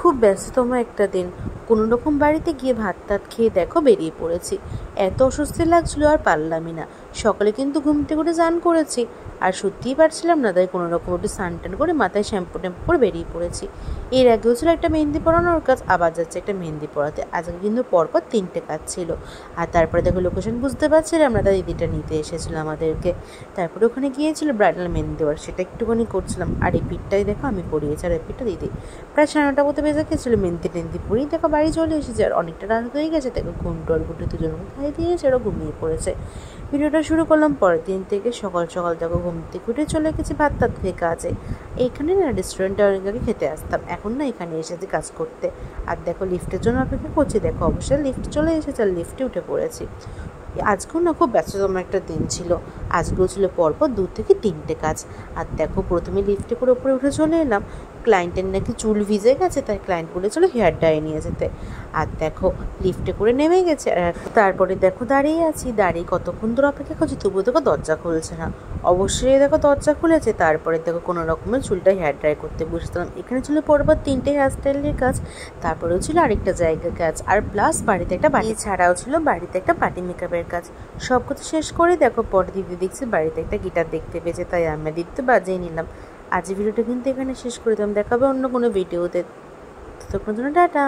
খুব ব্যস্ততম একটা দিন। কোনো রকম বাড়িতে গিয়ে ভাত টাত খেয়ে দেখো বেরিয়ে পড়েছি। এত অস্বস্তি লাগছিল আর পারলামই না। সকালে কিন্তু ঘুম থেকে উঠে স্নান করেছি, আর সত্যিই পারছিলাম না, তাই কোনো রকম উঠে স্নান টান করে মাথায় শ্যাম্পু ট্যাম্পু করে বেরিয়ে পড়েছি। এর আগেও ছিল একটা মেহেন্দি পরানোর কাজ, আবার যাচ্ছে একটা মেহেন্দি পরাতে। আজকে কিন্তু পরপর 3টে কাজ ছিল। আর তারপরে দেখো লোকেশন বুঝতে পারছিলাম না, তাই দিদিটা নিতে এসেছিলো আমাদেরকে। তারপরে ওখানে গিয়েছিল ব্রাইডাল মেহেন্দি দেওয়ার, সেটা একটুখানি করছিলাম। আর এই পিঠটাই দেখো আমি পরিয়েছি, আর এই পিঠটা দিদি। প্রায় 9:30 মতো বেজে গেছিলো। মেহেন্দি টেন্দি পরেই দেখো বাড়ি চলে এসেছে, আর অনেকটা রাত হয়ে গেছে। দেখো ঘুমটু আর গুটু দুজনকে খাইয়ে দিয়েছে, ওরা ঘুমিয়ে পড়েছে। ভিডিওটা শুরু করলাম পরের দিন থেকে। সকাল সকাল দেখো ঘুম থেকে উঠে চলে গেছি ভাত টাত খেয়ে কাজে। এইখানে না রেস্টুরেন্টে অনেক আগে খেতে আসতাম, এখন না এখানে এসেছি কাজ করতে। আর দেখো লিফটের জন্য অপেক্ষা করছি, দেখো অবশ্যই লিফট চলে এসেছে, আর লিফটে উঠে পড়েছি। আজকেও না খুব ব্যস্ততম একটা দিন ছিল। আজকেও ছিল পরপর 2 থেকে 3টে কাজ। আর দেখো প্রথমে লিফটে করে উপরে উঠে চলে এলাম। ক্লায়েন্টের নাকি চুল ভিজে গেছে, তাই ক্লায়েন্ট বলেছিল হেয়ার ড্রায়ার নিয়ে যেতে। আর দেখো লিফটে করে নেমে গেছে, আর তারপরে দেখো দাঁড়িয়ে আছি। দাঁড়িয়ে কতক্ষণ ধরে অপেক্ষা করছি, তবুও দেখো দরজা খুলছে না। অবশ্যই দেখো দরজা খুলেছে। তারপরে দেখো কোনো রকমের চুলটা হেয়ার ড্রাই করতে বসতাম। এখানে ছিল পরপর 3টে হেয়ার স্টাইলের কাজ, তারপরেও ছিল আরেকটা জায়গার কাজ, আর প্লাস বাড়িতে একটা বাড়ি ছাড়াও ছিল বাড়িতে একটা পার্টি মেকআপের কাজ। সব কিছু শেষ করে দেখো পরে দিদি দেখছি বাড়িতে একটা গিটার দেখতে পেয়েছে, তাই আমি দিদি বাজিয়ে নিলাম। আজ ভিডিওটা কিন্তু এখানে শেষ করে দিলাম। দেখাবে অন্য কোনো ভিডিওতে। ততক্ষণ জন্য টাটা।